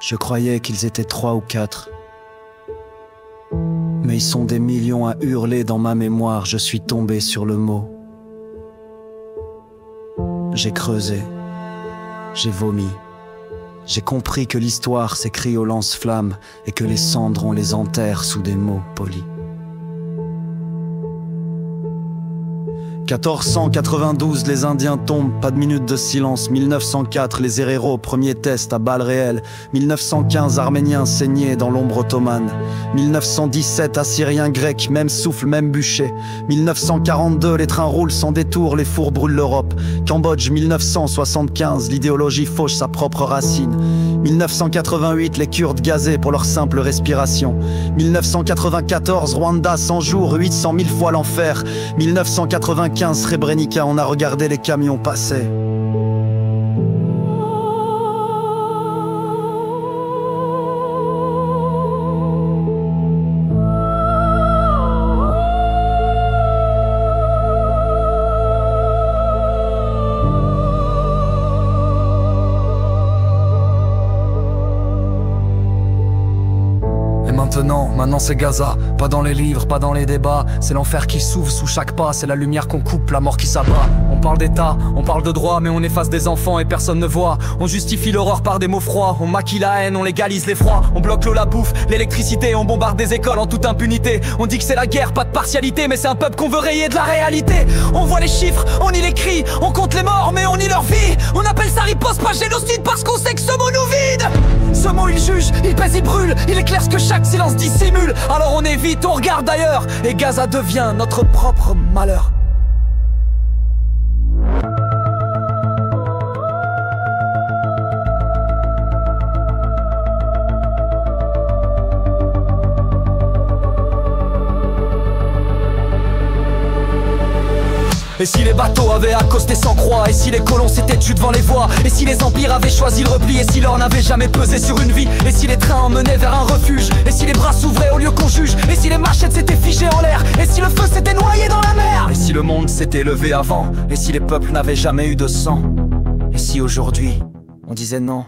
Je croyais qu'ils étaient 3 ou 4. Mais ils sont des millions à hurler dans ma mémoire, je suis tombé sur le mot. J'ai creusé, j'ai vomi. J'ai compris que l'histoire s'écrit au lance-flammes et que les cendres, on les enterre sous des mots polis. 1492, les Indiens tombent, pas de minute de silence. 1904, les héréros, premier test à balles réelles. 1915, Arméniens saignés dans l'ombre ottomane. 1917, Assyriens grecs, même souffle, même bûcher. 1942, les trains roulent sans détour, les fours brûlent l'Europe. Cambodge, 1975, l'idéologie fauche sa propre racine. 1988, les Kurdes gazés pour leur simple respiration. 1994, Rwanda 100 jours, 800 000 fois l'enfer. 1995, Srebrenica, on a regardé les camions passer. Maintenant c'est Gaza, pas dans les livres, pas dans les débats. C'est l'enfer qui s'ouvre sous chaque pas, c'est la lumière qu'on coupe, la mort qui s'abat. On parle d'état, on parle de droit, mais on efface des enfants et personne ne voit. On justifie l'horreur par des mots froids, on maquille la haine, on légalise l'effroi. On bloque l'eau, la bouffe, l'électricité, on bombarde des écoles en toute impunité. On dit que c'est la guerre, pas de partialité, mais c'est un peuple qu'on veut rayer de la réalité. On voit les chiffres, on y les crie, on compte les morts, mais on nie leur vie. On appelle ça riposte, pas génocide, parce qu'on sait que ce mot nous vide. Ce mot il juge, il pèse, il brûle, il éclaire ce que chaque silence dissimule. Alors on évite, on regarde ailleurs, et Gaza devient notre propre malheur. Et si les bateaux avaient accosté sans croix, et si les colons s'étaient tus devant les voies, et si les empires avaient choisi le repli, et si l'or n'avait jamais pesé sur une vie, et si les trains emmenaient vers un refuge, et si les bras s'ouvraient au lieu qu'on juge, et si les machettes s'étaient figées en l'air, et si le feu s'était noyé dans la mer, et si le monde s'était levé avant, et si les peuples n'avaient jamais eu de sang, et si aujourd'hui on disait non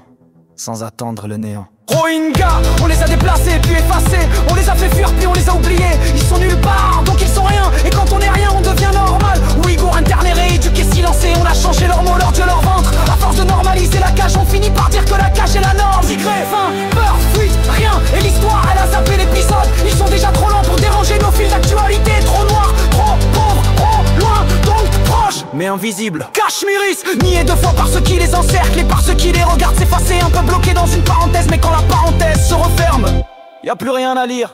sans attendre le néant. Rohingyas, on les a déplacés puis effacés, on les a fait fuir puis on les a oubliés. Ils sont nulle part, donc ils sont rien, et quand on est rien on devient normal. Ouïghours internés, rééduqués, silencés, on a changé leur mot, leur dieu, leur ventre. À force de normaliser la cage, on finit par dire que la cage est la norme. Tigré, faim, peur, fuite, rien, et l'histoire elle a zappé l'épisode. Ils sont déjà trop lents pour déranger nos fils d'actualité. Trop noirs, trop pauvres, trop loin, donc proche mais invisible. Cachemiris, niés 2 fois par ceux qui les encerclent et par ceux qui les regardent s'effacer, un peu bloqués dans une parenthèse, mais quand la parenthèse se referme, y a plus rien à lire.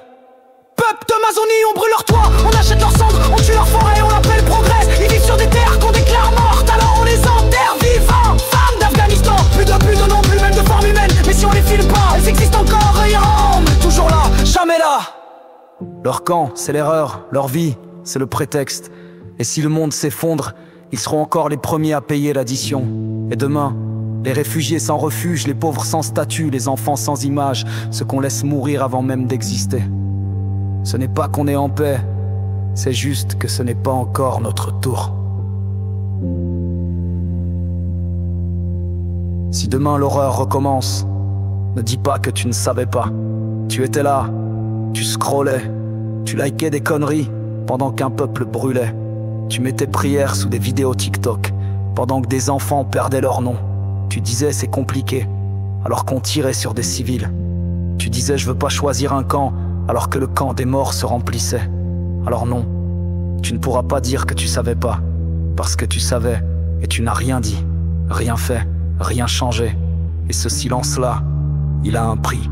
Peuple d'Amazonie, on brûle leurs toits, on achète leurs cendres, on tue leurs forêts, on l'appelle progrès. Ils vivent sur des terres qu'on déclare mortes, alors on les enterre vivants. Femmes d'Afghanistan, plus de nom, plus même de forme humaine. Mais si on les filme pas, elles existent encore et on est toujours là, jamais là. Leur camp, c'est l'erreur, leur vie, c'est le prétexte. Et si le monde s'effondre, ils seront encore les premiers à payer l'addition. Et demain, les réfugiés sans refuge, les pauvres sans statut, les enfants sans image, ceux qu'on laisse mourir avant même d'exister. Ce n'est pas qu'on est en paix, c'est juste que ce n'est pas encore notre tour. Si demain l'horreur recommence, ne dis pas que tu ne savais pas. Tu étais là, tu scrollais, tu likais des conneries pendant qu'un peuple brûlait. Tu mettais prières sous des vidéos TikTok pendant que des enfants perdaient leur nom. Tu disais c'est compliqué alors qu'on tirait sur des civils. Tu disais je veux pas choisir un camp alors que le camp des morts se remplissait. Alors non, tu ne pourras pas dire que tu savais pas, parce que tu savais et tu n'as rien dit, rien fait, rien changé. Et ce silence-là, il a un prix.